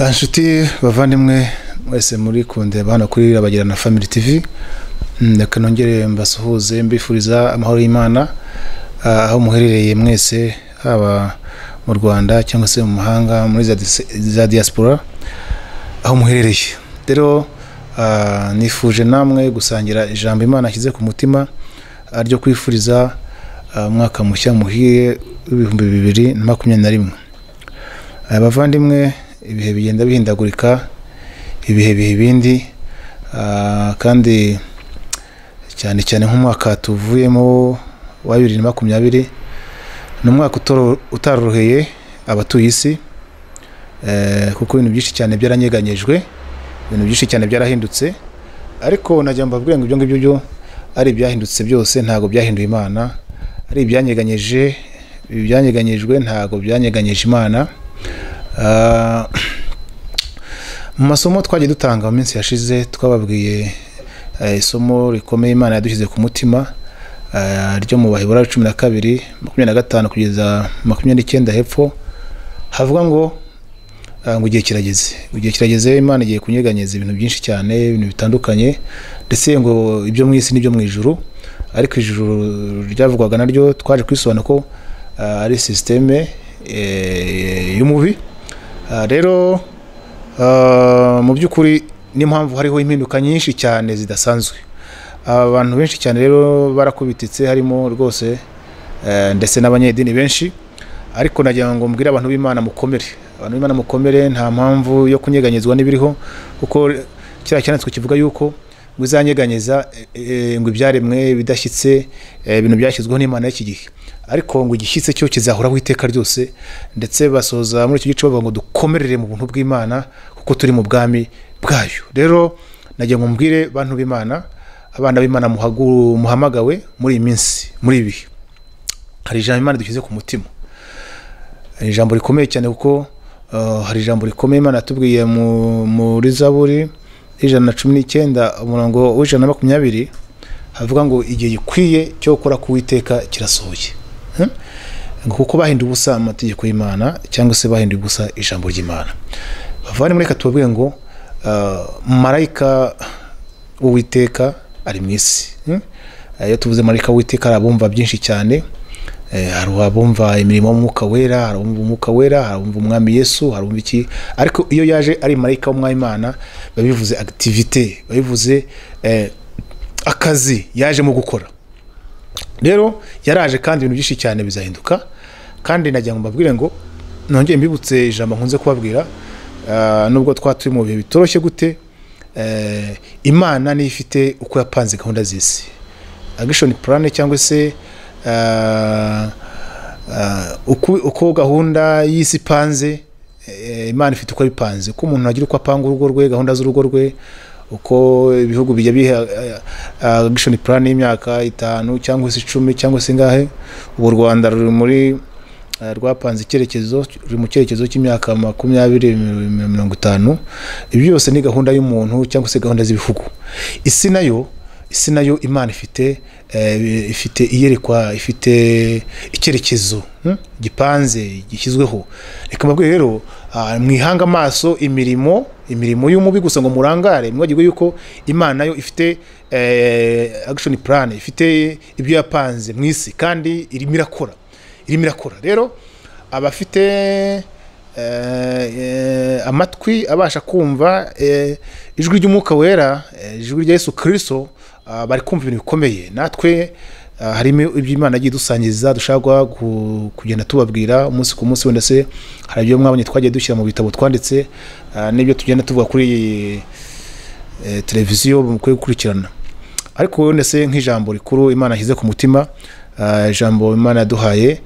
Inshuti bavandimwe mwese muri kundeba hano kuri Rabagirana Family TV, reka nongere mbasuhuze mbifuriza amahoro y'Imana aho muherereye mwese, haba mu Rwanda cyangwa se mu mahanga muri za diaspora aho muherereye. Rero nifuje namwe gusangira ijambo Imana ashyize ku mutima ryo kwifuriza umwaka mushya muhire w'ibihumbi 2021. Abavandimwe, ibihe bigenda bihindagurika, ibihe bindi, kandi cyane cyane nk'umwaka tuvuyemo wa 2020 n'umwaka utaroroheye abatuye isi, kuko ibintu byinshi cyane byaranyeganyejwe, ibintu byinshi cyane byarahindutse. Ariko najya mbabwira ngo ibyo ngibyo byo ari byahindutse byose ntago byahinduye Imana, ari ibyanyeganyejwe ntago byanyeganyeje Imana. Mu masomo twagiye dutanga mu minsi yashize twababwiye isomo rikomeye Imana yadushyize ku mutima, ryo mu Baheburayo 12:25 kugeza 29 hepfo, havuga ngo igihe kirageze, Imana igiye kunyeganyeza ibintu byinshi cyane, ibintu bitandukanye, ndetse ngo ibyo mu isi n'ibyo mu ijuru. Ariko ijuru ryavugwaga naryo twaje kwisobanura ko ari systeme y'umubi. Rero mu by'ukuri ni mpamvu hariho impinduka nyinshi cyane zidasanzwe. Abantu benshi cyane rero barakubititse, harimo rwose ndetse n'abanyedini benshi. Ariko nagira ngo mbwire abantu b'Imana mukomere, nta mpamvu yo kunyeganyezwa n'ibiriho, kuko kira cyanditswe kivuga yuko uzanyeganyeza ngo ibyaremwe bidashyitse, ibintu byashyizweho n'Imana y'iki gihe. Ariko ngo igishyitse cyo kizahoraho iteka ryose. Ndetse basoza muri iki gice bavuga ngo dukomerere mu buntu bw'Imana kuko turi mu bwami bwayo. Rero nagiye ngo mbwire bantu b'Imana, abana b'Imana muhamagawe muri iyi minsi, muri ibi hari ijambo Imana dushyize ku mutima. Hari ijambo rikomeye cyane, kuko hari ijambo rikomeye Imana yatubwiye muri Zaburi 119 umurongo w'120, havuga ngo igihe gikwiye cyo gukora ku Uwiteka kirasohoye. Kuko bahinduye ubusa amategeko y'Imana, cyangwa se bahinduye ubusa ijambo ry'Imana. Bavandimwe, reka tubabwire ngo marayika w'Uwiteka ari mu isi. Iyo tuvuze marayika w'Uwiteka arabumva byinshi cyane. Hari abumva imirimo y'Umwuka Wera, hari abumva Umwuka Wera, hari abumva Umwami Yesu, hari abumva iki. Ariko iyo yaje ari marayika w'Umwami Imana, babivuze activité, babivuze akazi yaje mu gukora. Rero yaraje kandi ibintu byinshi cyane bizahinduka. Kandi nagira ngo mbabwire ngo nongeye mbibutse ijambo nkunze kubabwira, nubwo twatuye mu bihe bitoroshye gute, Imana ni ifite uko yapanze gahunda z'isi, action plan, cyangwa se uko gahunda y'isi ipanze. Imana ifite uko bipanze, ko umuntu agira uko apanga urugo rwe, gahunda z'urugo rwe, uko ibihugu bijya biha action plan y'imyaka 5 cyangwa se 10 cyangwa se ngahe. U Rwanda ruri muri rwapanze icyerekezo, ruri mu cyerekezo cy'imyaka 2050. Ibi byose ni gahunda y'umuntu cyangwa se gahunda z'ibihugu. Isi nayo Imana ifite iyerekwa, ifite icyerekezo gipanze, gishyizweho. Reka mbabwire rero, mwihanga amaso imirimo y'umubi gusa ngo murangare, mwagirwe yuko Imana nayo ifite action plan, ifite ibyo yapanze mu isi, kandi irimo irakora. Rero abafite amatwi abasha kumva ijwi ry'Umwuka Wera, ijwi rya Yesu Kristo, bari kumva ibintu bikomeye. Natwe harimo ibyo Imana yagiye dusangiza, dushaka kugenda tubabwira umunsi ku munsi. Wenda se hari ibyo mwabonye twagiye dushyira mu bitabo twanditse, n'ibyo tugenda tuvuga kuri televiziyo mukwiye gukurikirana. Ariko wenda se nk'ijambo rikuru Imana yashyize ku mutima, ijambo Imana yaduhaye,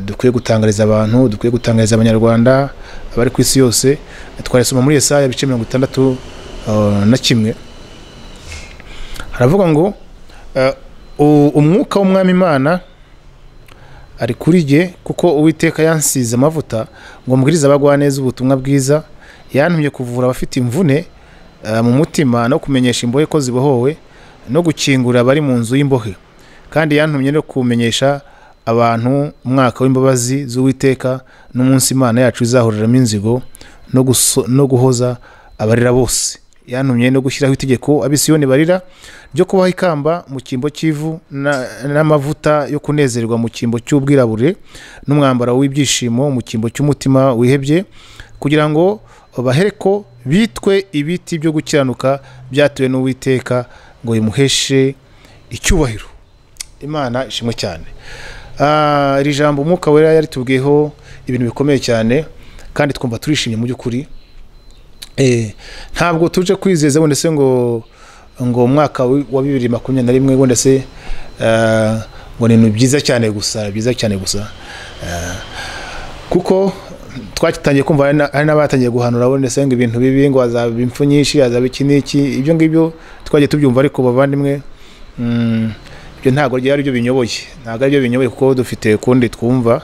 dukwiye gutangariza abantu, dukwiye gutangariza Abanyarwanda, abari ku isi yose. Twarisoma muri Yesaya 61. Haravuga ngo umwuka w'Umwami Imana ari kuri jye, kuko Uwiteka yansize amavuta ngo mbwirize abagwaneza ubutumwa bwiza. Yantumye kuvura abafite imvune mu mutima, no kumenyesha imbohe ko zibohowe, no gukingura abari mu nzu y'imbohe. Kandi yantumye no kumenyesha abantu umwaka w'imbabazi z'Uwiteka, n'umunsi Imana yacu izahoriramo inzigo, no guhoza abarira bose. Yantumye no gushyiraho itegeko abisiyoni barira ryo kubaha ikamba mu cyimbo cy'ivu n'amavuta yo kunezerwa mu cyimbo cy'ubwirabure n'umwambaro w'ibyishimo mu cyimbo cy'umutima wihebye, kugira ngo bahereko bitwe ibiti byo gukiranuka byatuwe n'Uwiteka ngo imuheshe icyubahiro. Imana ishimwe cyane. Iri jambo Umwuka Wera yaritubwiyeho ibintu bikomeye cyane kandi twumva turishimye mu by'ukuri. Ntabwo tuje kwizeza wenda se ngo umwaka wa 2021 wenda se ngo ni byiza cyane gusa, kuko twakitangiye kumva ari n'abatangiye guhanura wenda se ngo ibintu bibi, ngo azaba impfu nyinshi, azaba iki n'iki, ibyo ngibyo twagiye tubyumva. Ariko bavandimwe, ibyo ntabwo ari byo binyoboye, kuko dufite kundi twumva.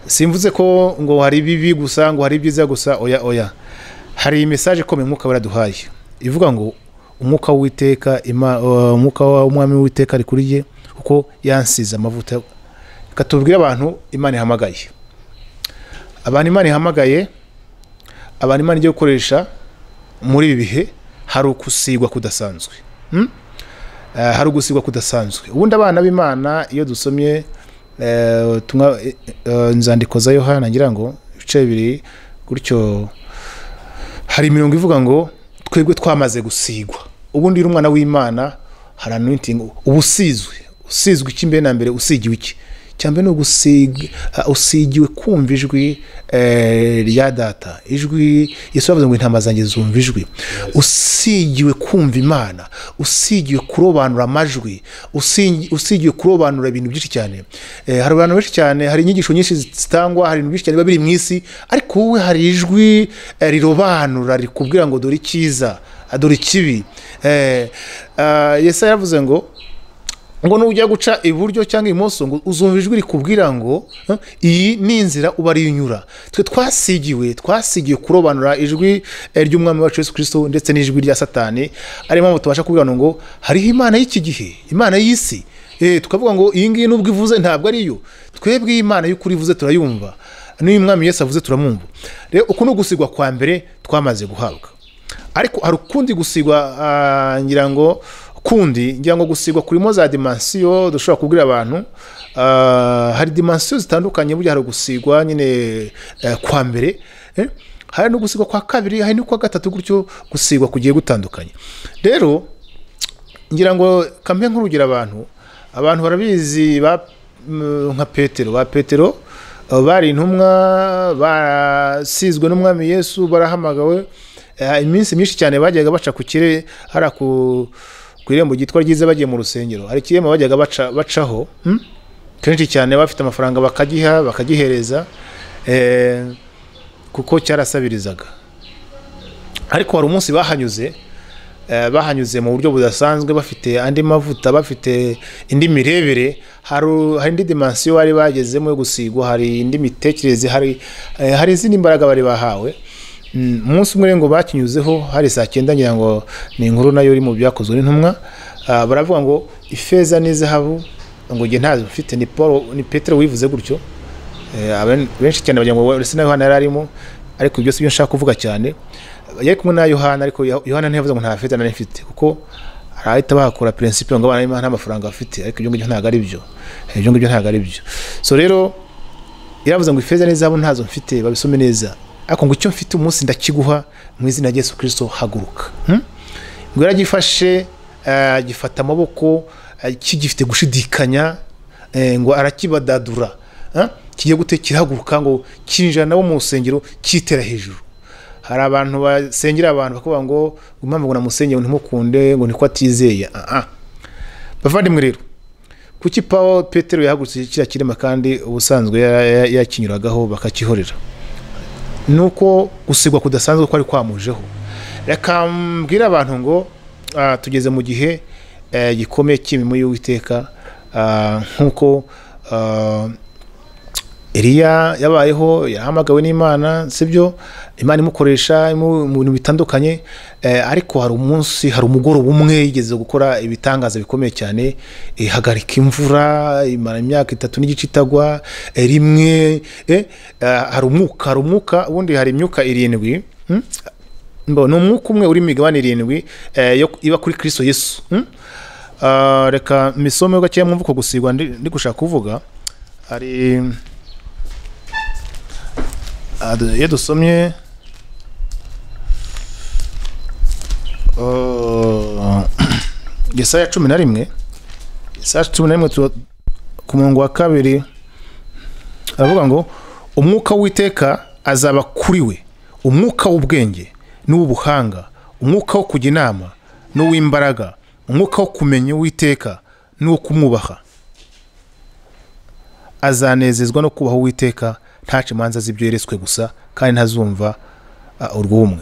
Simvuze ko ngo hari bibi gusa, ngo hari byiza gusa, oya. Hari message ikomeye Umwuka Wera duhaye ivuga ngo umwuka w'Uwiteka, umwuka w'Umwami w'Uwiteka ari kuri ye, kuko yansize amavuta. Katubwira abantu Imana ihamagaye, abantu Imana igiye gukoresha muri ibi bihe. Hari ukusigwa kudasanzwe, hari ugusigwa kudasanzwe. Ubundi abana b'Imana iyo dusomye inzandiko za Yohana, ngira ngo ibice 2 gutyo, hari imirongo ivuga ngo twebwe twamaze gusigwa. Ubundi uri umwana w'Imana, hari anointing, usizwe iki mbere na mbere? Usigiwe iki? Cyambe no usigiwe kumva ijwi rya Data. Ijwi Yesu yavuze ngo intama zanjye zumva ijwi. Usigiwe kumva Imana, usigiwe kurobanura amajwi, usigiwe kurobanura ibintu byinshi cyane. Hari abantu benshi cyane, hari inyigisho nyinshi zitangwa, hari ibintu byinshi cyane biri mu isi, ariko wowe hari ijwi rirobanura, rikubwira ngo dore icyiza, dore ikibi. Yesu yavuze ngo nujya guca iburyo cyangwa imoso, ngo uzumva ijwi rikubwira ngo iyi ni inzira uba ari unyura. Twe twasigiwe kurobanura ijwi ry'Umwami wacu Yesu Kristo ndetse n'ijwi rya Satani. Arimo tubasha kubwira ngo hariho Imana y'iki gihe, Imana y'isi. Tukavuga ngo iyi ngiyi nubwo ivuze ntabwo ari yo. Twebwe Imana y'ukuri ivuze turayumva, n'uyu Mwami Yesu avuze turamwumva. Rero uko no gusigwa kwa mbere twamaze guhabwa. Ariko hari ukundi gusigwa, ngira ngo gusigwa kurimo za dimension dushobora kubwira abantu. Hari dimension zitandukanye, burya hari gusigwa nyine kwa mbere, hari no gusigwa kwa kabiri, hari no kwa gatatu, gutyo gusigwa kugiye gutandukanye. Rero ngira ngo kambe nk'urugira abantu barabizi nka Petero bari intumwa, basizwe n'Umwami Yesu, barahamagawe. Iminsi myinshi cyane bajyaga baca ku kirere, hari ku irembo ryitwa ryiza bagiye mu rusengero. Hari ikirema bajyaga bacaho kenshi cyane, bafite amafaranga bakagihereza, kuko cyarasabirizaga. Ariko hari umunsi bahanyuze mu buryo budasanzwe, bafite andi mavuta, bafite indi mirebere. Hari indi dimension bari bagezemo yo gusigwa, hari indi mitekerereze, hari izindi mbaraga bari bahawe. Umunsi umwe ngo bakinyuzeho, hari saa 9, ngira ngo ni inkuru nayo iri mu byakozwe n'intumwa. Baravuga ngo ifeza n'izahabu ngo nge ntazo mfite. Ni Petero wivuze gutyo. Benshi cyane bagira ngo ese na Yohana yararimo, ariko ibyo sibyo nshaka kuvuga cyane. Yari kumwe na Yohana, ariko Yohana ntiyavuze ngo nta feza nari mfite, kuko arahita bahakora principe ngo abana nta mafaranga bafite. Ariko ibyo ngibyo ntago ari byo. So rero yaravuze ngo ifeza n'izahabu ntazo mfite, babisome neza. Ako ngo icyo mfite umunsi ndakiguha mu izina rya Yesu Kristo, haguruka. Ngo yaragifashe, gifata amaboko, kigifite gushidikanya, ngo arakibadadura, kigiye gutekera, haguruka, ngo kinjira nabo mu rusengero, kitera hejuru. Hari abantu basengera abantu bakavuga ngo impamvu ngo namusengeye ntimukunde, ngo niko atizeye. Bavandimwe rero, kuki Petero yahagurutse kiriya kirema kandi ubusanzwe yakinyuragaho bakakihorera? Nuko gusigwa kudasanzwe ko ari kwamujeho. Reka mbwira abantu ngo tugeze mu gihe gikomeye cy'imirimo y'Uwiteka, nkuko Eliya yabayeho, yahamagawe n'Imana, sibyo? Imana imukoresha mu bintu bitandukanye, ariko hari umunsi, hari umugoroba umwe yigeze gukora ibitangaza bikomeye cyane. Hagarika imvura, imara imyaka 3 n'igice itagwa rimwe. Hari umwuka, ubundi hari imyuka 7 ni umwuka umwe uri mu migabane 7 iba kuri Kristo Yesu. Reka misome gakeya mwumva uko gusigwa ndi gushaka kuvuga ari iyo dusomye Yesaya 11 ku murongo wa 2 aravuga ngo umwuka w'Uwiteka azaba kuri we, umwuka w'ubwenge n'ubuhanga, umwuka wo kujya inama n'uw'imbaraga, umwuka wo kumenya Uwiteka n'uwo kumwubaha. Azanezezwa no kubaho Uwiteka, ntace imanza z'ibyo yeretswe gusa kandi ntazumva urw'umwe.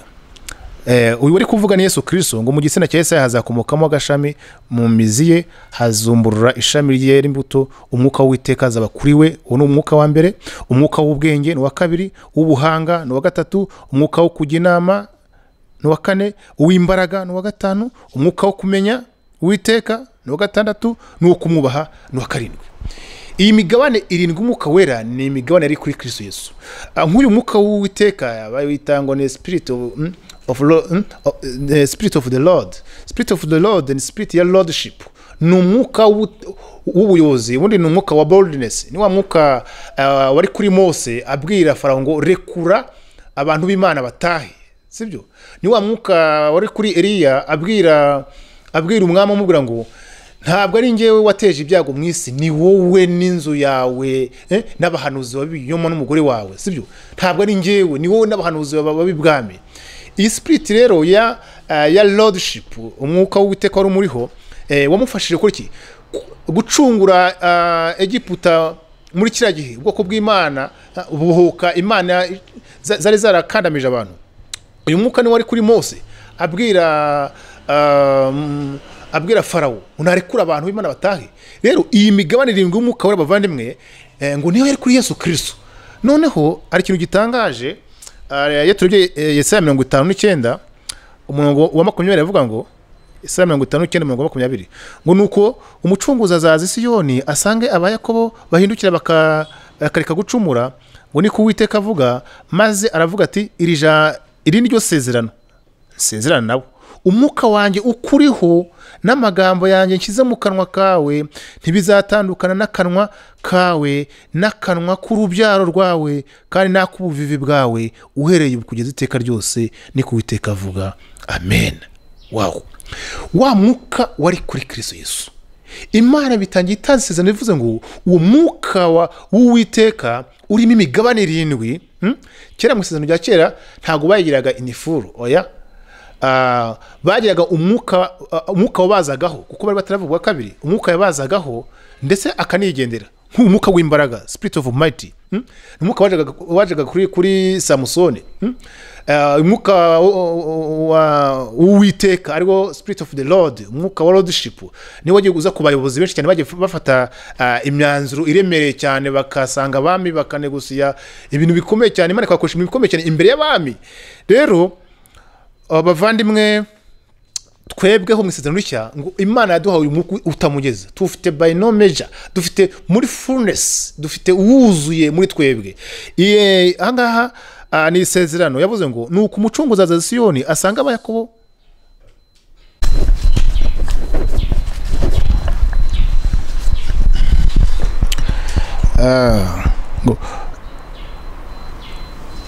Uyu wari kuvuga ni Yesu Kristo, ngo mu gitsina cya Yesaya hazakomokamo agashami, mu mizi ye hazumburura ishami ryera imbuto. Umwuka w'Uwiteka azaba kuri we, uwo ni umwuka wa mbere. Umwuka w'ubwenge ni uwa 2, uw'ubuhanga ni uwa 3, umwuka wo kujya inama ni uwa 4, uw'imbaraga ni uwa 5, umwuka wo kumenya Uwiteka ni uwa 6, n'uwo kumwubaha ni uwa 7. Iyi migabane 7 umwuka wera ni imigabane ari kuri Kristo Yesu. Nk'uyu mwuka w'Uwiteka bayitangwa ni spirit of the Lord. Spirit of the Lord and spirit ya lordship. Ni umwuka w'ubuyobozi, ubundi ni umwuka wa boldness. Ni wa mwuka wari kuri Mose abwira Farawo ngo rekura abantu b'Imana batahe, sibyo? Ni wa mwuka wari kuri Eliya abwira umwami amubwira ngo ntabwo ari ngewe wateje ibyago mu isi, ni wowe n'inzu yawe n'abahanuzi babinyoma n'umugore wawe, sibyo? Ntabwo ari ngewe, ni wowe n'abahanuzi babibwami. Iyi spirit rero ya lordship, umwuka w'Uwiteka wari umuriho, wamufashije kuri iki gucungura Egiputa muri kiriya gihe, ubwoko bw'Imana buhoka Imana zari zarakandamije abantu. Uyu mwuka ni wari kuri Mose abwira Farawo unarekura abantu b'Imana batahe. Rero iyi migabane 7 y'umwuka wera bavandimwe, ngo niyo yari kuri Yesu Kristo. Noneho ari ikintu gitangaje, yaturye Yesaya 59 umurongo wa 20 avuga ngo, Yesaya 59 umurongo wa 20, ngo nuko umucunguzi azaza Siyoni asange abayakobo bahindukira bakareka gucumura, ngo niko Uwiteka avuga. Maze aravuga ati iri ni ryo sezerano nabo, umwuka wanjye ukuriho n'amagambo yanjye nshyize mu kanwa kawe ntibizatandukana n'akanwa kawe n'akanwa k'urubyaro rwawe kandi n'ak'ubuvivi bwawe uhereye kugeza iteka ryose, niko Uwiteka avuga. Amen. Wow. Wa mwuka wari kuri Kristo Yesu, Imana bitangiye itanze isezerano ivuze ngo uwo mwuka w'Uwiteka urimo imigabane 7. Kera mu isezerano rya kera ntago bayigiraga inifuru, oya. Bagiraga umwuka wabazagaho, kuko bari bataravugwa 2, umwuka yabazagaho ndetse akanigendera, nk'umwuka w'imbaraga, spirit of mighty. Umwuka wajaga kuri Samusoni, umwuka w'Uwiteka ariwo spirit of the Lord, umwuka wa lordship, niwo wagiye uza ku bayobozi benshi cyane bagiye bafata imyanzuro iremereye cyane, bakasanga abami bakanegosiya ibintu bikomeye cyane, Imana ikakoresha ibintu bikomeye cyane imbere y'abami. Rero abavandimwe, twebweho mu isezerano rishya ngo Imana yaduhaye umwuka utamugeza, tufite by no measure, dufite muri fullness, dufite uwuzuye muri twebwe. Ahangaha ni isezerano yavuze ngo nuko umucunguzi azaza Siyoni asanga abayakobo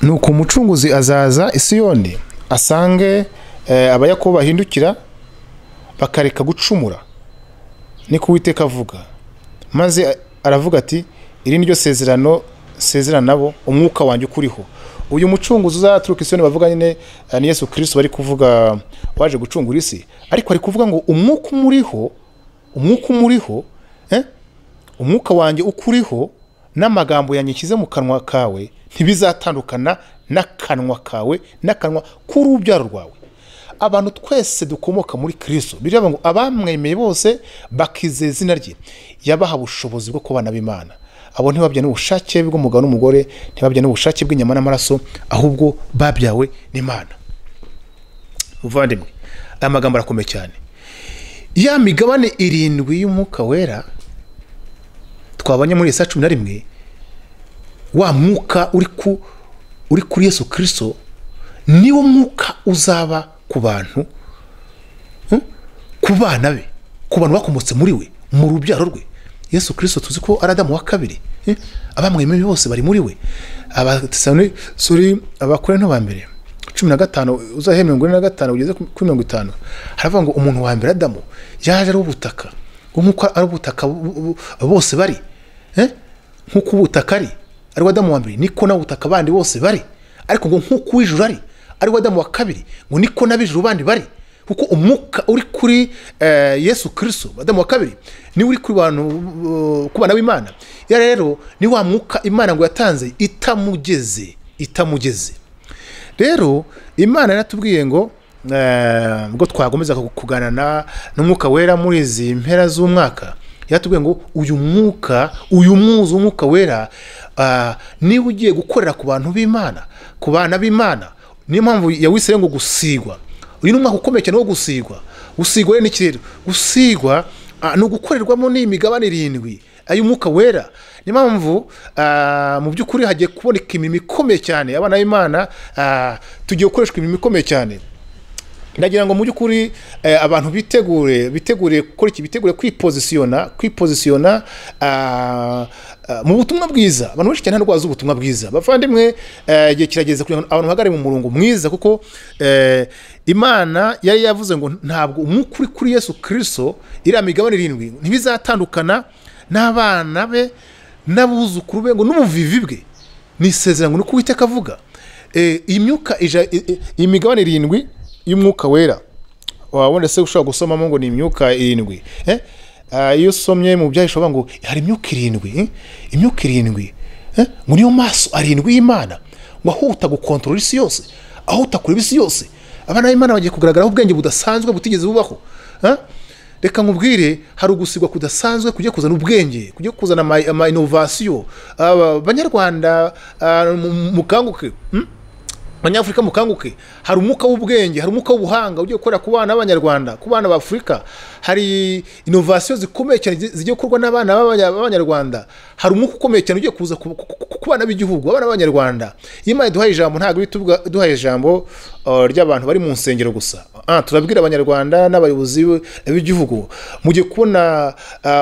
nuko umucunguzi azaza Siyoni asange abayakobo bahindukira bakareka gucumura, niko Uwiteka avuga. Maze aravuga ati iri ni ryo sezerano nabo, umwuka wanjye ukuriho. Uyu mucunguzi uzaturuka Siyoni bavuga nyine ni Yesu Kristo bari kuvuga, waje gucungura isi. Ariko ari kuvuga ngo umwuka umuriho, umwuka wanjye ukuriho n'amagambo yanjye nshyize mu kanwa kawe ntibizatandukana n'akanwa kawe n'akanwa k'urubyaro rwawe. Abantu twese dukomoka muri Kristo, biravuga ngo abamwemeye bose bakizeza izina rye yabaha ubushobozi bwo kubana b'Imana. Abo ntibabye n'ubushake bw'umugabo n'umugore, ntibabye n'ubushake bw'inyama n'amaraso, ahubwo babyawe n'Imana. Muvandimwe, aya magambo arakomeye cyane. Ya migabane 7 y'umwuka wera twabanye muri Yesaya 11, wa mwuka uri kuri Yesu Kristo niwo mwuka uzaba ku bantu, ku bana be, ku bantu bakomotse muri we, mu rubyaro rwe. Yesu Kristo tuzi ko ari Adamu wa kabiri, abamwemeye bose bari muri we. Abakorinto ba mbere 15 uzahe 45 ugeze kuri 50 haravuga ngo umuntu wa mbere Adamu yaje ari ubutaka, nk'uko ari ubutaka bose bari, nk'uko ubutaka ari Adamu wa mbere, niko na ubutaka bandi bose bari, ariko ngo nk'uko wijuru ari Adamu wa kabiri, ngo niko nabijuru bandi bari, kuko umwuka uri kuri Yesu Kristo Adamu wa kabiri ni uri kuri bantu, ku bana b'Imana. Ya rero ni wa mwuka Imana ngo yatanze itamugeze. Rero Imana yaratubwiye ngo ubwo twagomeza kuganana n'umwuka wera muri izi mpera z'umwaka, yatubwiye ngo uyu mwuka wera niba ugiye gukorera ku bantu b'Imana, ku bana b'Imana. Niyo mpamvu yawiseye ngo gusigwa. Uyu ni umwaka ukomeye cyane wo gusigwa. Gusigwa ni iki rero? Gusigwa no gukorerwamo n'imigabane 7 ay'umwuka wera. Niyo mpamvu mu by'ukuri hagiye kuboneka imirimo ikomeye cyane, abana b'Imana tugiye gukoreshwa imirimo ikomeye cyane. Ndagira ngo mu by'ukuri abantu bitegure gukora iki, bitegure kwipozisiyona mu butumwa bwiza. Abantu benshi cyane ntarwaza ubutumwa bwiza. Bavandimwe, igihe kirageze kugira ngo abantu bagare mu murongo mwiza, kuko Imana yari yavuze ngo ntabwo umwuka uri kuri Yesu Kristo iriya migabane 7 ntibizatandukana n'abana be n'abuzukuru be ngo n'ubuvivi bwe. Ni isezerano nuko Uwiteka avuga. Iyi myuka iyi migabane 7 y'umwuka wera, wabone se ushobora gusomamo ngo ni imyuka 7. Iyo usomye mu byahisho bavuga ngo hari imyuka 7, imyuka 7, ngo niyo maso 7 y'Imana, ngo ahuta gukontrola isi yose, ahuta kureba isi yose. Abana b'Imana bagiye kugaragaraho ubwenge budasanzwe butigeze bubaho. Reka nkubwire, hari ugusigwa kudasanzwe kujye kuzana ubwenge, kujye kuzana ama innovation. Abanyarwanda mukanguke, Abanyafrika mukanguke. Hari umwuka w'ubwenge, hari umwuka w'ubuhanga ugiye gukora ku bana b'Abanyarwanda, ku bana b'Afrika. Hari innovation zikomeye cyane zigiye gukorwa n'abana b'Abanyarwanda. Hari umwuka ukomeye cyane ugiye kuza ku bana b'igihugu, abana b'Abanyarwanda. Imana duhaye ijambo, ntabwo duhaye ijambo ry'abantu bari mu nsengero gusa. Turabwira Abanyarwanda n'abayobozi b'igihugu, mugiye kubona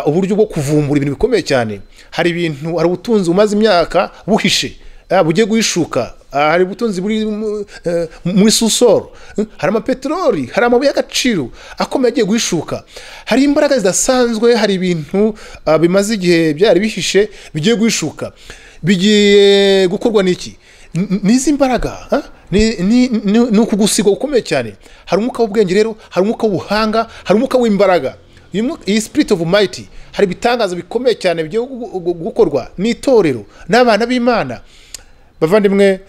uburyo bwo kuvumbura ibintu bikomeye cyane. Hari ibintu, hari ubutunzi umaze imyaka buhishe, bugiye guhishuka. Hari ubutunzi buri muri susoro, hari amapetroli, hari amabuye y'agaciro akomeye agiye guhishuka. Hari imbaraga zidasanzwe, hari ibintu bimaze igihe byari bihishe bigiye guhishuka. Bigiye gukorwa n'iki? Nizi imbaraga, ni ukugusigwa gukomeye cyane. Hari umwuka w'ubwenge rero, hari umwuka w'ubuhanga, hari umwuka w'imbaraga. Iyi spirit of mighty, hari bitangaza bikomeye cyane bigiye gukorwa n'itorero n'abana b'Imana. Bavandimwe,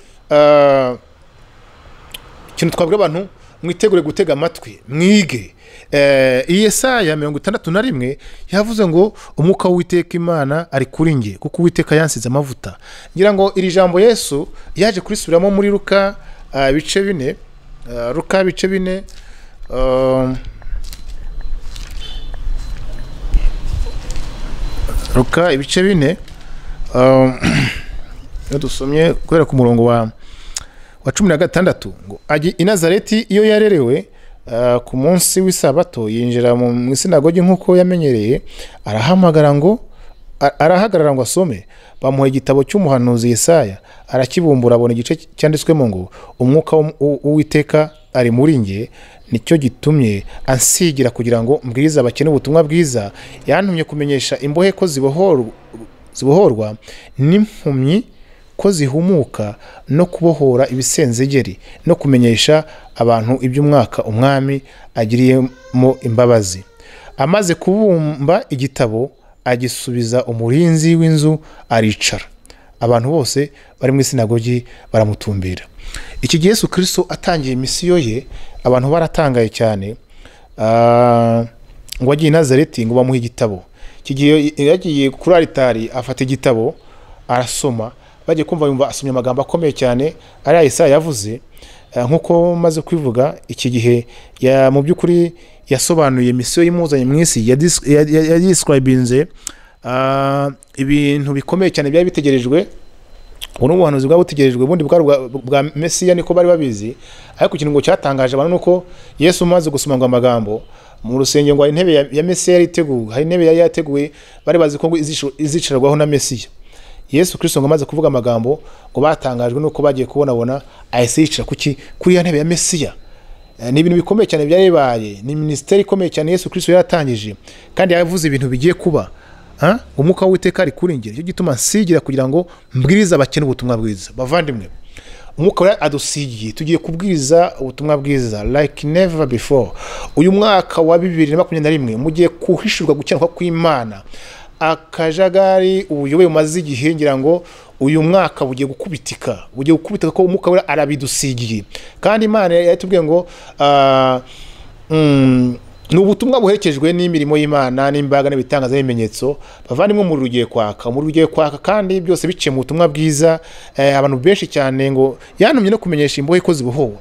ikintu twabwira abantu, mwitegure gutega amatwi, mwige. Yesaya 61 yavuze ngo umwuka w'Uwiteka Imana ari kuri nge, kuko Uwiteka yansize amavuta. Ngira ngo iri jambo Yesu yaje kurisubiramo muri Luka ibice 4, Luka ibice 4, Luka ibice 4, dusomye kubera ku murongo wa 16 ngo aji i Nazareti iyo yarerewe ku munsi w'isabato yinjira mu sinagogi nk'uko yamenyereye, arahagarara ngo asome. Bamuha igitabo cy'umuhanuzi Yesaya, arakibumbura, abona igice cyanditswemo ngo umwuka w'Uwiteka ari muri nge, nicyo gitumye ansigira kugira ngo mbwirize abakene ubutumwa bwiza. Yantumye kumenyesha imbohe ko zibohorwa, n'impumyi ko zihumuka, no kubohora ibisenzegeri, no kumenyesha abantu iby'umwaka umwami agiriyemo imbabazi. Amaze kubumba igitabo, agisubiza umurinzi w'inzu, aricara. Abantu bose bari mu sinagogi baramutumbira. Iki gihe Yesu Kristo atangiye misiyo ye, abantu baratangaye cyane. Ngo agiye i Nazareti, ngo bamuhe igitabo. Iki gihe yagiye kuri altari, afata igitabo arasoma. Bagiye kumva yumva asomye amagambo akomeye cyane ari Yesaya yavuze. Nkuko maze kwivuga, iki gihe mu by'ukuri yasobanuye misiyo y'imuzanye mu isi, yadescribinze ibintu bikomeye cyane byari bitegerejwe ubu n'ubuhanuzi bwaba butegerejwe ubundi bwa Mesiya niko bari babizi. Ariko ikintu ngo cyatangaje abantu nuko Yesu umaze gusomangwa amagambo mu rusengero ngo intebe ya Mesiya yari iteguwe, hari intebe yari yateguwe bari bazi ko izicarwaho na Mesiya. Yesu Kristo ngo amaze kuvuga amagambo ngo batangajwe nuko bagiye kubonabona ahise yicara kuri ya ntebe ya Mesiya. Ni ibintu bikomeye cyane byarebaye, ni ministeri ikomeye cyane Yesu Kristo yaratangije kandi yavuze ibintu bigiye kuba. Umwuka w'Uwiteka ari kuri njye, cyo gituma nsigira kugira ngo mbwirize abakene ubutumwa bwiza. Bavandimwe, umwuka we adusigiye, tugiye kubwiriza ubutumwa bwiza like never before. Uyu mwaka wa 2021 mugiye kuhishurwa gukenuka kw'Imana. Akajagari ubuyobe bumaze igihe ngira ngo uyu mwaka bugiye gukubitika ko umwuka we arabidusigiye. Kandi Imana yatubwiye ngo ni ubutumwa buherekejwe n'imirimo y'Imana n'imbaga n'ibitangaza n'ibimenyetso. Bavandimwe, mu rugiye kwaka kandi byose biciye mu butumwa bwiza. Abantu benshi cyane ngo yantumye no kumenyesha imbohe ko zibohowe.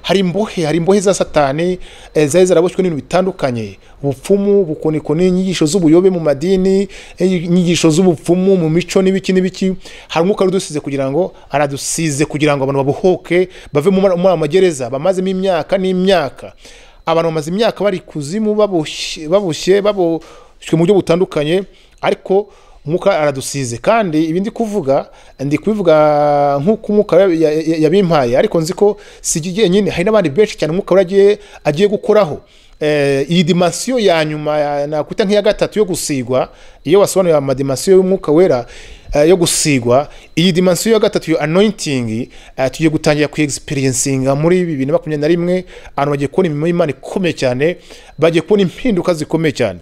Hari imbohe za Satani zari zaraboshywe n'ibintu bitandukanye, ubupfumu, bukonikoni, inyigisho z'ubuyobe mu madini, inyigisho z'ubupfumu mu mico n'ibiki. Hari umwuka udusize kugira ngo abantu babohoke bave mu magereza bamazemo imyaka n'imyaka. Abantu bamaze imyaka bari kuzimu baboshye mu buryo butandukanye, ariko umwuka aradusize. Kandi ibindi kuvuga ndi kubivuga nk'uko umwuka yabimpaye, ariko nzi ko sigiye nyine, hari n'abandi benshi cyane umwuka agiye gukoraho. Iyi dimension ya nyuma nakwita nk'iya gatatu yo gusigwa, iyo wasobanuye amadimension y'umwuka wera yo gusigwa, iyi dimension ya gatatu yo anointing tugiye gutangira ku experiencinga muri 2021. Abantu bagiye kubona imirimo y'Imana ikomeye cyane, bagiye kubona impinduka zikomeye cyane.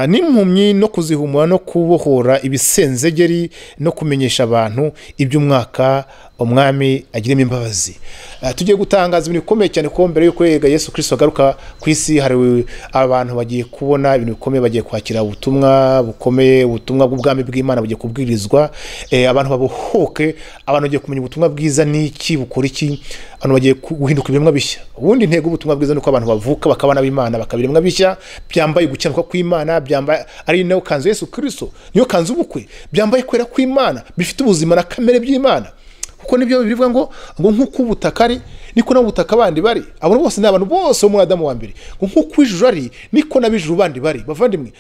N'impumyi no kuzihumura no kubohora ibisenzegeri no kumenyesha abantu iby'umwaka umwami agiremo imbabazi. Tugiye gutangaza ibintu bikomeye cyane ko mbere yuko Yesu Kristo agaruka ku isi, hari abantu bagiye kubona ibintu bikomeye, bagiye kwakira ubutumwa bukomeye, ubutumwa bw'ubwami bw'Imana bugiye kubwirizwa. Abantu babohoke, abantu bagiye kumenya ubutumwa bwiza n'iki bukora iki, abantu bagiye guhinduka ibiremwa bishya. Ubundi intego ubutumwa bwiza nuko abantu bavuka bakabana b'Imana bakabiremwa bishya, byambaye gukenuka kw'Imana, byambaye ari nayo kanzu Yesu Kristo, niyo kanzu ubukwe, byambaye kwera kw'Imana, bifite ubuzima na kamere by'Imana. Kuko nibyo bivuga ngo nk'uko ubutaka ari niko n'ubutaka bandi bari. Abo bose ni abantu bose bo muri Adamu wa mbere. Nk'uko ijuru ari niko n'abijuru bandi bari. Bavandimwe,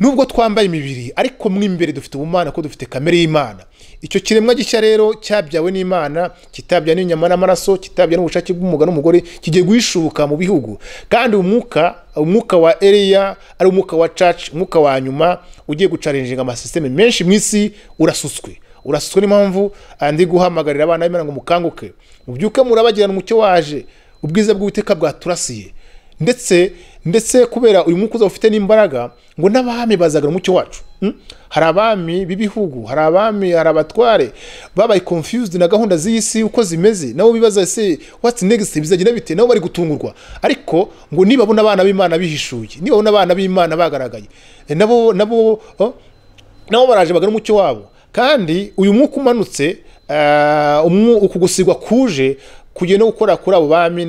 nubwo twambaye imibiri ariko mu imbere dufite ubumana, ko dufite kamere y'Imana. Icyo kiremwa gishya rero cyabyawe n'Imana, kitabya n'inyama n'amaraso, kitabya n'ubushake bw'umugabo n'umugore, kigiye guhishuka mu bihugu. Kandi umwuka wa Eliya ari umwuka wa church, umwuka wa nyuma ugiye gucarenjinga amasysteme menshi mu isi, urasutswe n'impamvu andi guhamagarira abana b'Imana ngo mukanguke, mubyuke murabagirana umucyo waje, ubwiza bw'Uwiteka bwaturasiye. Ndetse kubera uyu mwuka ufite n'imbaraga ngo n'abami bazagara umucyo wacu. Hari abami b'ibihugu, hari abatware babaye confused na gahunda z'isi uko zimeze, nabo bibaza se what's next, bizagenda bite, nabo bari gutungurwa. Ariko ngo nibabona abana b'Imana bihishuye, nibabona abana b'Imana bagaragaye, nabo baraje bagara umucyo wabo. Kandi uyu mwuka umanutse, ukugusigwa kuje kugiye no gukora kuri abo bami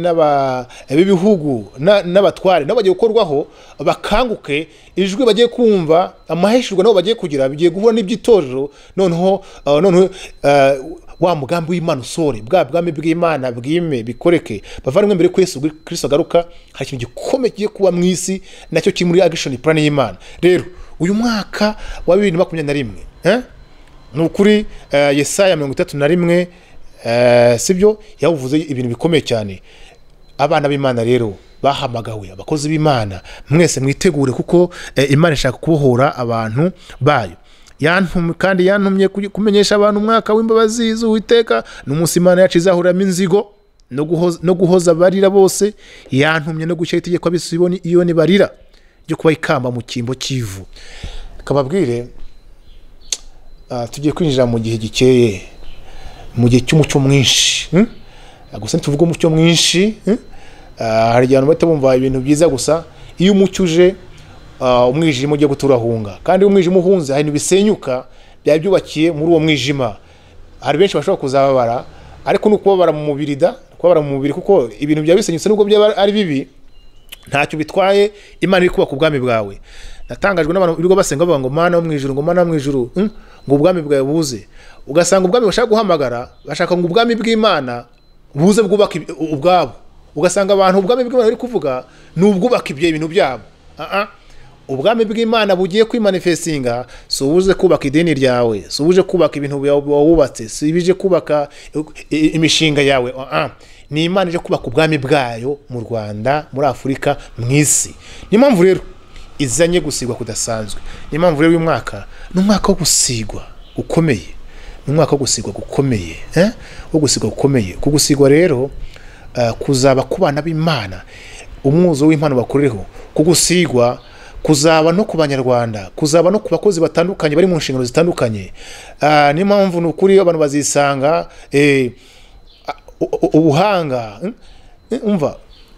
b'ibihugu n'abatware, nabo bagiye gukorwaho bakanguke, ijwi bagiye kumva, amaheshurwa nabo bagiye kugira, bigiye guhura n'iby'itorero. noneho wa mugambi w'Imana usore, bwa bwami bw'Imana bwime bikoreke. Bavandimwe, mbere ko Yesu Kristo agaruka hari ikintu gikomeye kigiye kuba mu isi, nacyo kiri muri action plan y'Imana. Rero uyu mwaka wa 2021 nukuri Yesaya 31 sibyo yawuvuze ibintu bikomeye cyane. Abana b'Imana rero bahamagawe, abakozi b'Imana, mwese mwitegure kuko Imana ishaka kubohora abantu bayo. Kandi yantumye kumenyesha abantu umwaka w'imbabazi z'Uwiteka n'umunsi Imana yacu izahuramo inzigo no guhoza barira bose. Yantumye no gushyira itegeko ab'Isiyoni iyo ni barira ryo kuba ikamba mu kimbo cy'ivu. Kababwire tugiye kwinjira mu gihe gikeye, mu gihe cy'umucyo mwinshi. Gusa tuvuga umucyo mwinshi, hari abantu bahita bumva ibintu byiza gusa. Iyo umucyo uje, umwijima ugiye guturahunga, kandi umwijima uhunze hari bisenyuka byari byubakiye muri uwo mwijima. Hari benshi bashobora kuzababara, ariko n'ukubabara mu mubiri kubabara mu mubiri, kuko ibintu bya bisenyutse nubwo byaba ari bibi ntacyo bitwaye. Imana iri kubaka ubwami bwawe. Natangajwe n'abantu birirwa basenga bavuga ngo Mana wo mwijuru, ngo Mana wo mwijuru, ngo ubwami bwawe buze, ugasanga ubwami bashaka guhamagara bashaka ngo ubwami bw'Imana buze bwubaka ubwabo, ugasanga abantu ubwami bw'Imana bari kuvuga ni ubwubaka ibintu byabo. Ubwami bw'Imana bugiye kwimanifestinga, so ubuze kubaka idini ryawe, so ubuje kubaka ibintu wubatse, so ibije kubaka imishinga yawe. Ni Imana ije kubaka ubwami bwayo mu Rwanda, muri Afurika, mu isi. Ni mpamvu rero izanye gusigwa kudasanzwe. Ni mpamvu rero uyu mwaka ni umwaka wo gusigwa ukomeye, ni umwaka wo gusigwa gukomeye, wo gusigwa gukomeye. Kugusigwa rero kuzaba ku bana b'Imana, umwuzo w'impano bakoreho. Kugusigwa kuzaba no ku Banyarwanda, kuzaba no ku bakozi batandukanye bari mu nshingano zitandukanye. Ni mpamvu n'ukuri abantu bazisanga ubuhanga. Umva,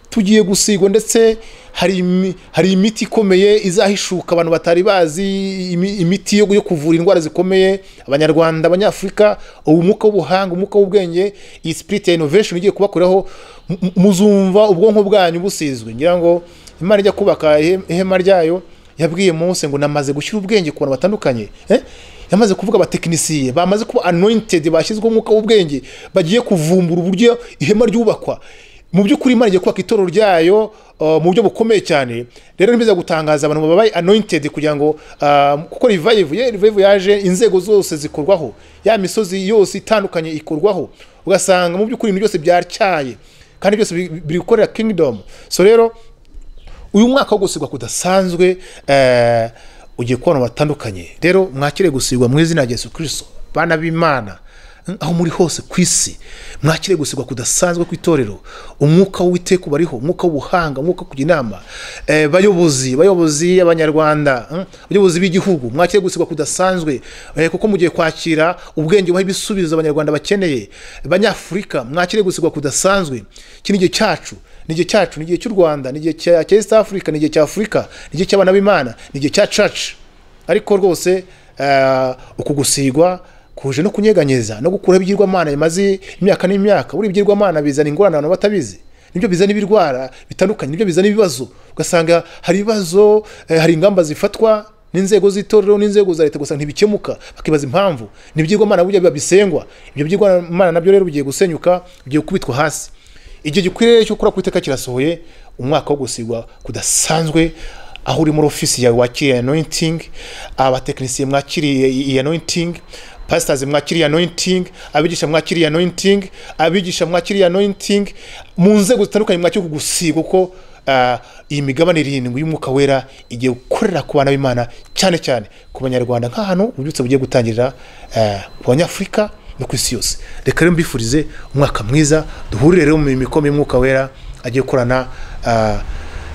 tugiye gusigwa, ndetse hari imiti ikomeye izahishuka abantu batari bazi, imiti yo kuvura indwara zikomeye. Abanyarwanda, Abanyafurika, umwuka w'ubuhanga, umwuka w'ubwenge, iyi spirit ya innovation igiye kubakoraho. Muzumva ubwonko bwanyu busizwe. Ngira ngo Imana ijya kubaka ihema ryayo yabwiye Mose ngo namaze gushyira ubwenge ku bantu batandukanye. Yamaze kuvuga abatekinisiye bamaze kuba anointed, bashyizwe umwuka w'ubwenge, bagiye kuvumbura uburyo ihema ryubakwa. Mu by'ukuri Imana igiye kubaka itorero ryayo mu buryo bukomeye cyane. Rero nibiza gutangaza abantu babaye anointed kugira ngo kuko revive yaje, inzego zose zikorwaho, ya misozi yose itandukanye ikorwaho, ugasanga mu by'ukuri ibintu byose byarcyaye kandi byose biri gukorera kingdom. So rero uyu mwaka wo gusigwa kudasanzwe ugiye kubona batandukanye. Rero mwakire gusigwa mu izina rya Yesu Kristo, bana b'Imana aho muri hose ku isi. Mwakire gusigwa kudasanzwe ku itorero. Umwuka w'Uwiteka bariho, umwuka w'ubuhanga, umwuka kujya inama. Bayobozi Abanyarwanda, bayobozi b'igihugu, mwakire gusigwa kudasanzwe kuko mugiye kwakira ubwenge buha ibisubizo Abanyarwanda bakeneye. Abanyafurika, mwakire gusigwa kudasanzwe. Iki ni igihe cyacu, ni igihe cy'u Rwanda, ni igihe cya East Africa, ni igihe cya Afurika, ni igihe cy'abana b'Imana, ni igihe cya church. Ariko rwose uku gusigwa kuje no kunyeganyeza no gukura ibigirwamana bimaze imyaka n'imyaka. Buri ibigirwamana bizana ingorane abantu batabizi, nibyo bizana ibirwara bitandukanye, nibyo bizana ibibazo. Ugasanga hari ibibazo, hari ingamba zifatwa n'inzego z'itorero n'inzego za leta, gusa ntibikemuka, bakibaza impamvu. Nibigirwamana burya bibisengwa, ibyo bigirwamana nabyo rero bigiye gusenyuka, bigiye kubitwa hasi. Igihe gikwiriye cyo gukora kwiteka kirasohoye. Umwaka wo gusigwa kudasanzwe, aho uri muri ofisi yawe wakiriye anointing, abatekinisiye mwakiriye anointing, pastors mwakiriye anointing, abigisha mwakiriye anointing, abigisha mwakiriye anointing, mu nzego zitandukanye mwakiriye kugusigwa. Kuko iyi migabane 7 y'umwuka wera igiye gukorera ku bana b'Imana, cyane cyane ku Banyarwanda, nk'ahantu ubyutse bugiye gutangirira ku Banyafurika no ku isi yose. Reka rero mbifurize umwaka mwiza, duhurire rero mu mikomi y'umwuka wera agiye gukorana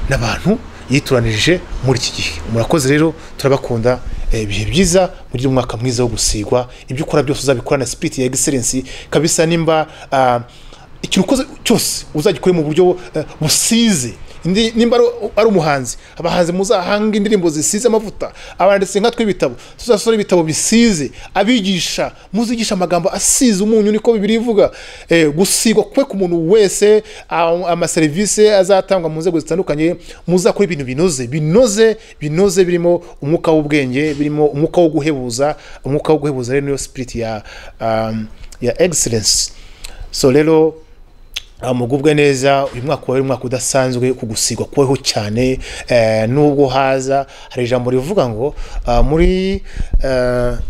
n'abantu yituranije muri iki gihe. Murakoze rero, turabakunda. Ibihe byiza, muri umwaka mwiza wo gusigwa. Ibyo ukora byose uzabikorana spirit ya excellence kabisa. Nimba ikintu ukoze cyose uzagikore mu buryo busize. Nimba ari umuhanzi, abahanzi muzahanga indirimbo zisize amavuta. Abanditse nka tw'ibitabo, tuzasora ibitabo bisize. Abigisha muzigisha amagambo asize umunyu, niko Bibiliya ivuga. Gusigwa kwe ku muntu wese, ama service azatangwa mu nzego zitandukanye, muzakora ibintu binoze birimo umwuka w'ubwenge, birimo umwuka wo guhebuza. Umwuka wo guhebuza rero niyo spirit ya excellence. So rero mugubwe neza. Uyu mwaka wari umwaka udasanzwe, kugusigwa kweho cyane. Nubwo haza hari ijambo rivuga ngo muri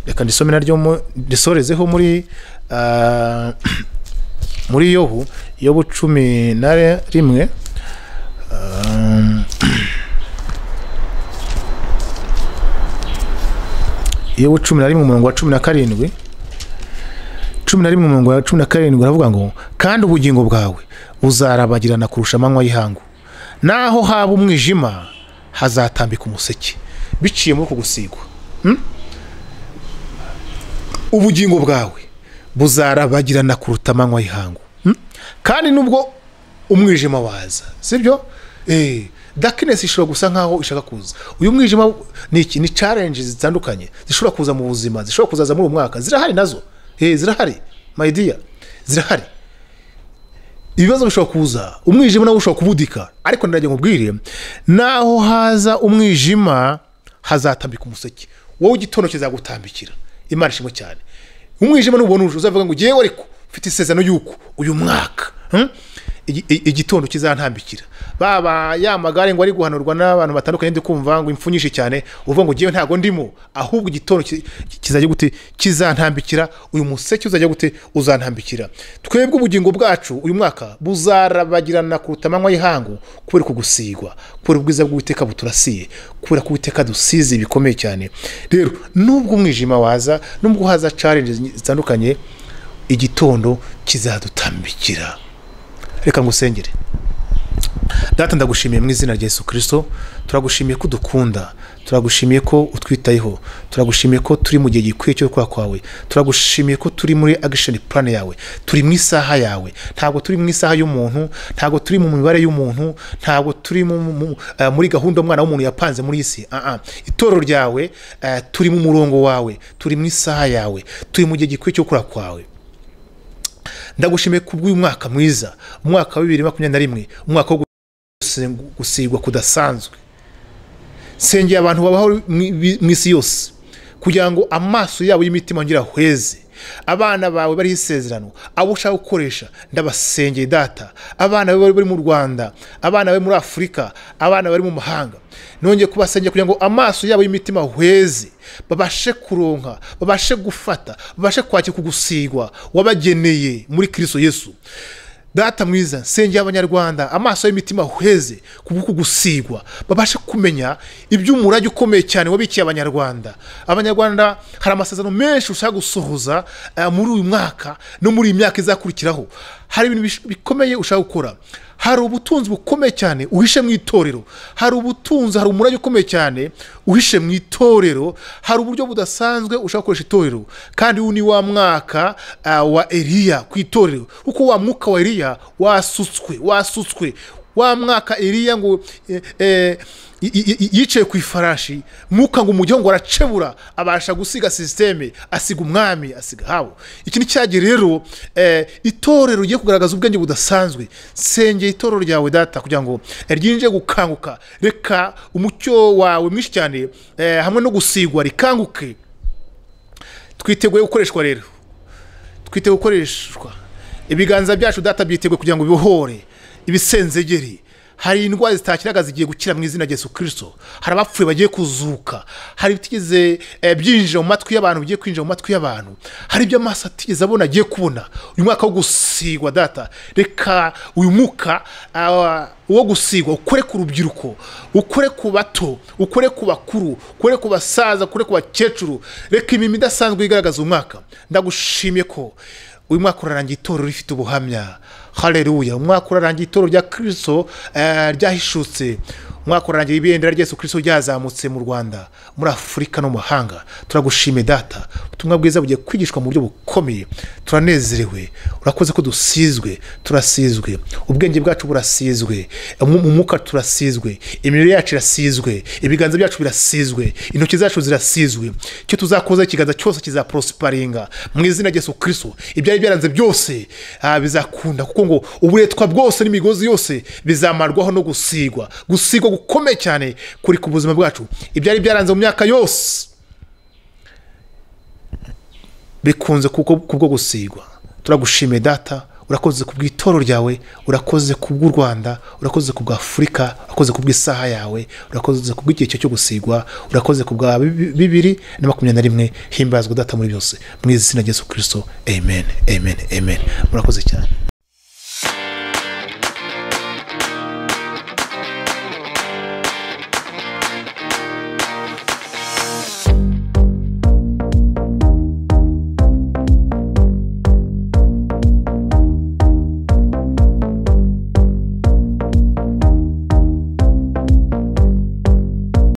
reka ndisome naryo ndisorezeho muri Yobu 11 Yobu 11 umurongo wa 17. 11 umurongo wa 17 aravuga ngo kandi ubugingo bwawe buzarabagirana kurusha amanywa y'ihangu, naho haba umwijima hazatambika umuseke. Biciye muri kugusigwa, ubugingo bwawe buzarabagirana kuruta amanywa y'ihangu, kandi nubwo umwijima waza, sibyo? Darkness ishobora gusa nkaho ishaka kuza. Uyu mwijima ni iki? Ni challenges zitandukanye zishobora kuza mu buzima, zishobora kuzaza muri umwaka. Zirahari nazo, zirahari my dear, zirahari. Ibibazo bishobora kuza, umwijima nawo ushobora kubudika. Ariko ndajya nkubwire, naho haza umwijima hazatambika umuseke. Wowe igitondo kizagutambikira, Imana ishimwe cyane. Umwijima nubona uje uzavuga ngo ngiye ariko mfite isezerano yuko uyu mwaka igitondo kizantambikira. Baba ya magare ngo ari guhanurwa n'abantu batandukanye ndi kumva ngo impfunyishe cyane uvuga ngo ngiye ntago ndimo, ahubwo igitondo kizajya gute kizantambikira, uyu museke uzajya gute uzantambikira. Twebwe ubugingo bwacu uyu mwaka buzarabagirana kuruta amanywa y'ihangu kubera kugusigwa, kubera ubwiza bw'Uwiteka buturasiye, kubera ko Uwiteka dusize bikomeye cyane. Rero nubwo umwijima waza, nubwo haza challenge zitandukanye, igitondo kizadutambikira. Reka ngusengere. Data, ndagushimiye mu izina rya Yesu Kristo, turagushimiye ko dukunda, turagushimiye ko utwitayeho, turagushimiye ko turi mu gihe gikwiye cyo kwa kwawe, turagushimiye ko turi muri action plan yawe, turi mu isaha yawe, ntabwo turi mu isaha y'umuntu, ntabwo turi mu mibare y'umuntu, ntabwo turi muri gahunda umwana w'umuntu yapanze muri isi. Itorero ryawe turi mu murongo wawe, turi mu isaha yawe, turi mu gihe gikwiye cyo kwa kwawe. Ndagushimiye kubw'uyu mwaka mwiza, umwaka wa 2021, umwaka wo gusigwa kudasanzwe. Sengeye abantu babaho mu isi yose kugira ngo amaso yabo y'imitima ngira hweze. Abana bawe bari isezerano, abo ushaka gukoresha ndabasengeye Data. Abana bawe bari mu Rwanda, abana bawe muri Afurika, abana bari mu mahanga, nongeye kubasengera kugira ngo amaso yabo y'imitima hweze, babashe kuronka, babashe gufata, babashe kwakira kugusigwa wabageneye muri Kristo Yesu. Data mwiza, sengeye abanyarwanda amaso y'imitima hweze kugusigwa, babashe kumenya iby'umurage ukomeye cyane wabikiye abanyarwanda. Abanyarwanda hari amasezerano menshi ushaka gusohoza muri uyu mwaka no muri iyi myaka izakurikiraho. Hari ibintu bikomeye ushaka gukora. Hari ubutunzi bukomeye cyane uhishe mu itorero, hari ubutunzi, hari umurage ukomeye cyane uhishe mu itorero, hari uburyo budasanzwe ushaka gukoresha itorero. Kandi uyu ni wa mwaka wa Eliya ku itorero, kuko wa mwuka wa Eliya wasutswe wa mwaka Eliya ngo yicaye ku ifarashi, mwuka ngo umujyo ngo aracebura, abasha gusiga systeme, asiga umwami, asiga habo. Iki ni cyagiye rero itorero rigiye kugaragaza ubwenge budasanzwe. Sengeye itorero ryawe Data kugira ngo ryinje gukanguka, reka umucyo wawe mwinshi cyane hamwe no gusigwa rikanguke. Twiteguye gukoreshwa rero, twiteguye gukoreshwa. Ibiganza byacu Data byiteguye kugira ngo bibohore ibisenzegeri. Hari indwara zitakiraga zigiye gukira mu izina rya Yesu Kristo. Hari abapfuye bagiye kuzuka, hari bitigeze byinjira mu matwi y'abantu bigiye kwinjira mu matwi y'abantu, hari ibyo amaso atigeze abona agiye kubona. Uyu mwaka wo gusigwa Data, reka uyu mwuka wo gusigwa ukore ku rubyiruko, ukore ku bato, ukore ku bakuru, ukore ku basaza, ukore ku bakecuru. Reka imirimo idasanzwe igaragaza umwaka. Ndagushimiye ko uyu mwaka urarangiye itorero rifite ubuhamya. Haleluya. Umwaka urarangiye itorero rya Kristo ryahishutse. Umwaka urarangiye ibendera rya Yesu Kristo ryazamutse mu Rwanda, muri Afurika no mu mahanga. Turagushimiye Data, ubutumwa bwiza bugiye kwigishwa mu buryo bukomeye. Turanezerewe, urakoze ko dusizwe, turasizwe, ubwenge bwacu burasizwe, umwuka turasizwe, imirire yacu irasizwe, ibiganza byacu birasizwe, intoki zacu zirasizwe. Cyo tuzakoza ikiganza cyose kizaprosparinga mu izina rya Yesu Kristo. Ibyari byaranze byose bizakunda, kuko ngo uburetwa bwose n'imigozi yose bizamarwaho no gusigwa gukomeye cyane kuri ku buzima bwacu. Ibyari byaranze mu myaka yose bikunze kubwo gusigwa. Turagushimiye Data, urakoze kubw'itorero ryawe, urakoze kubw'u Rwanda, urakoze kubwa Afurika, urakoze kubw'isaha yawe, urakoze kubw'igihe cyo gusigwa, urakoze kubwa 2021. Himbazwa Data muri byose mu izina rya Yesu Kristo. Amen, amen, amen. Murakoze cyane.